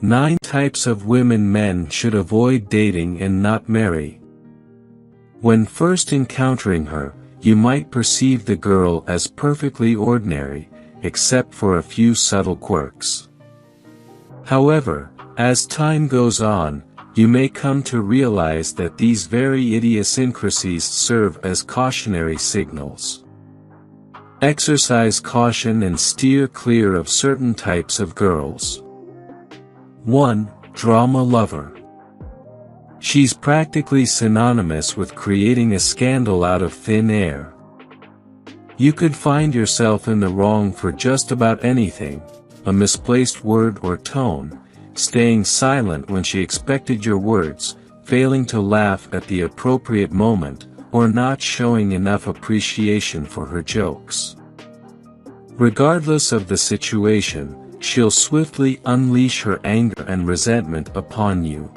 9 types of women men should avoid dating and not marry. When first encountering her, you might perceive the girl as perfectly ordinary, except for a few subtle quirks. However, as time goes on, you may come to realize that these very idiosyncrasies serve as cautionary signals. Exercise caution and steer clear of certain types of girls. 1. Drama lover. She's practically synonymous with creating a scandal out of thin air. You could find yourself in the wrong for just about anything, a misplaced word or tone, staying silent when she expected your words, failing to laugh at the appropriate moment, or not showing enough appreciation for her jokes. Regardless of the situation, she'll swiftly unleash her anger and resentment upon you.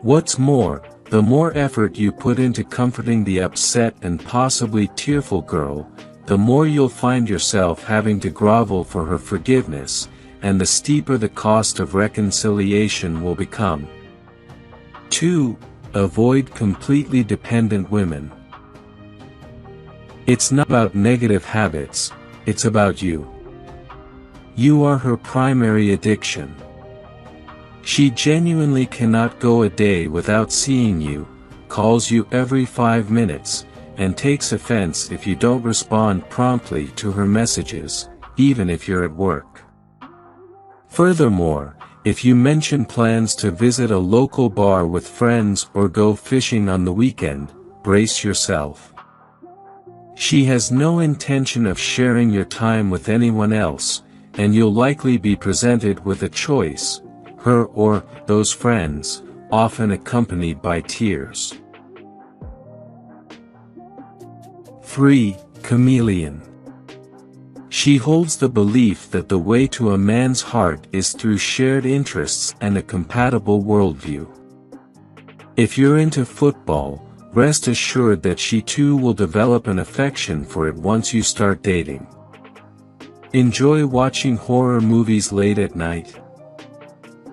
What's more, the more effort you put into comforting the upset and possibly tearful girl, the more you'll find yourself having to grovel for her forgiveness, and the steeper the cost of reconciliation will become. 2. Avoid completely dependent women. It's not about negative habits, it's about you. You are her primary addiction. She genuinely cannot go a day without seeing you, calls you every 5 minutes, and takes offense if you don't respond promptly to her messages, even if you're at work. Furthermore, if you mention plans to visit a local bar with friends or go fishing on the weekend, brace yourself. She has no intention of sharing your time with anyone else, and you'll likely be presented with a choice, her or those friends, often accompanied by tears. 3. Chameleon. She holds the belief that the way to a man's heart is through shared interests and a compatible worldview. If you're into football, rest assured that she too will develop an affection for it once you start dating. Enjoy watching horror movies late at night?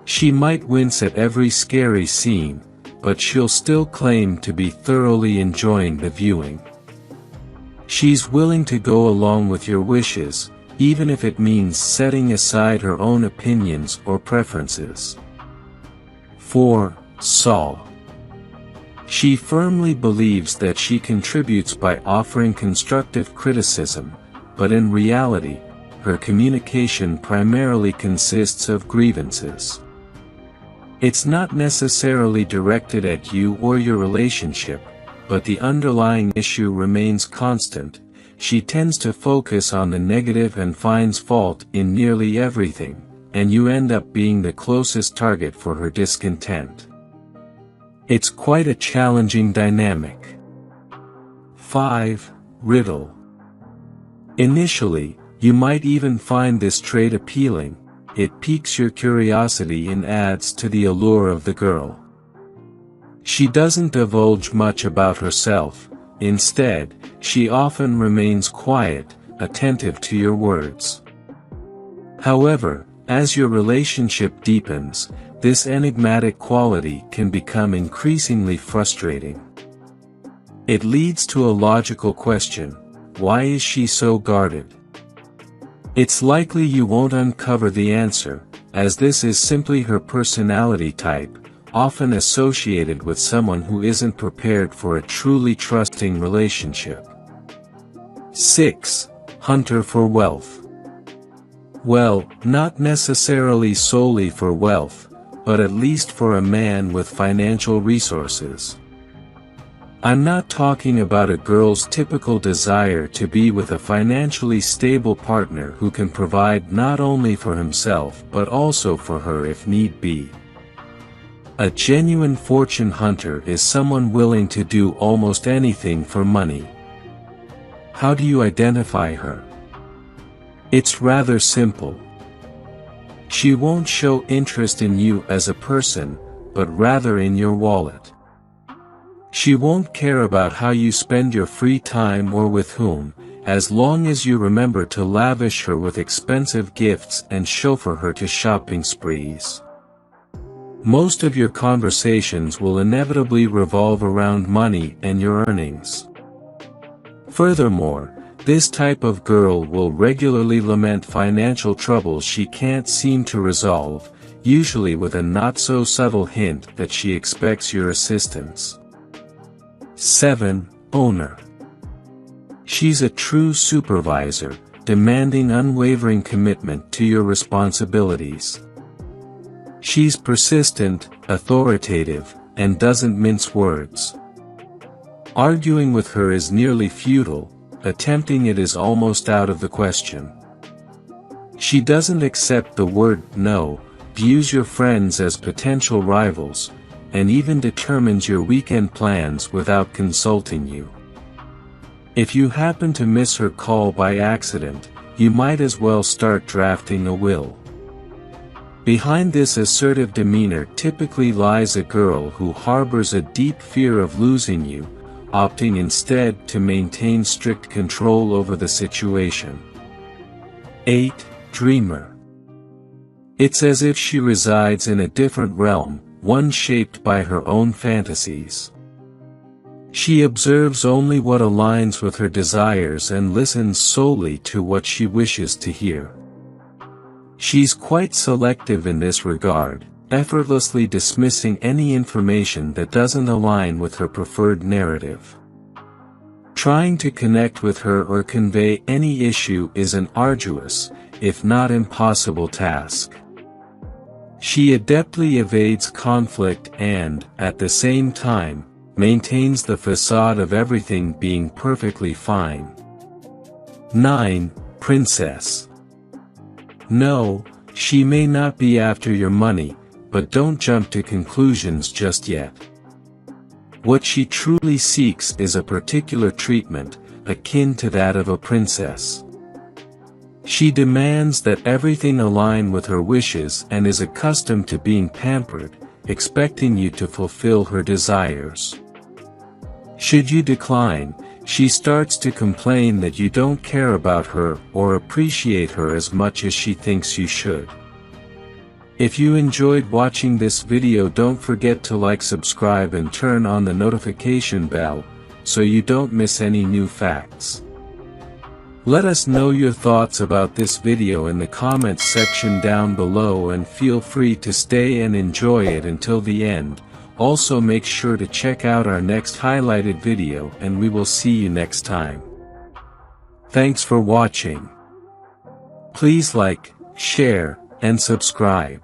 She might wince at every scary scene, but she'll still claim to be thoroughly enjoying the viewing. She's willing to go along with your wishes, even if it means setting aside her own opinions or preferences. 4. Saul. She firmly believes that she contributes by offering constructive criticism, but in reality, her communication primarily consists of grievances. It's not necessarily directed at you or your relationship, but the underlying issue remains constant. She tends to focus on the negative and finds fault in nearly everything, and you end up being the closest target for her discontent. It's quite a challenging dynamic. 5. Riddle. Initially, you might even find this trait appealing. It piques your curiosity and adds to the allure of the girl. She doesn't divulge much about herself. Instead, she often remains quiet, attentive to your words. However, as your relationship deepens, this enigmatic quality can become increasingly frustrating. It leads to a logical question: why is she so guarded? It's likely you won't uncover the answer, as this is simply her personality type, often associated with someone who isn't prepared for a truly trusting relationship. 6. Hunter for wealth. Well, not necessarily solely for wealth, but at least for a man with financial resources. I'm not talking about a girl's typical desire to be with a financially stable partner who can provide not only for himself but also for her if need be. A genuine fortune hunter is someone willing to do almost anything for money. How do you identify her? It's rather simple. She won't show interest in you as a person, but rather in your wallet. She won't care about how you spend your free time or with whom, as long as you remember to lavish her with expensive gifts and chauffeur her to shopping sprees. Most of your conversations will inevitably revolve around money and your earnings. Furthermore, this type of girl will regularly lament financial troubles she can't seem to resolve, usually with a not-so-subtle hint that she expects your assistance. 7. Owner. She's a true supervisor, demanding unwavering commitment to your responsibilities. She's persistent, authoritative, and doesn't mince words. Arguing with her is nearly futile, attempting it is almost out of the question. She doesn't accept the word no, views your friends as potential rivals, and even determines your weekend plans without consulting you. If you happen to miss her call by accident, you might as well start drafting a will. Behind this assertive demeanor typically lies a girl who harbors a deep fear of losing you, opting instead to maintain strict control over the situation. 8. Dreamer. It's as if she resides in a different realm, one shaped by her own fantasies. She observes only what aligns with her desires and listens solely to what she wishes to hear. She's quite selective in this regard, effortlessly dismissing any information that doesn't align with her preferred narrative. Trying to connect with her or convey any issue is an arduous, if not impossible task. She adeptly evades conflict and, at the same time, maintains the facade of everything being perfectly fine. 9. Princess. No, she may not be after your money, but don't jump to conclusions just yet. What she truly seeks is a particular treatment, akin to that of a princess. She demands that everything align with her wishes and is accustomed to being pampered, expecting you to fulfill her desires. Should you decline, she starts to complain that you don't care about her or appreciate her as much as she thinks you should. If you enjoyed watching this video, don't forget to like, subscribe and turn on the notification bell, so you don't miss any new facts. Let us know your thoughts about this video in the comments section down below, and feel free to stay and enjoy it until the end. Also make sure to check out our next highlighted video, and we will see you next time. Thanks for watching. Please like, share, and subscribe.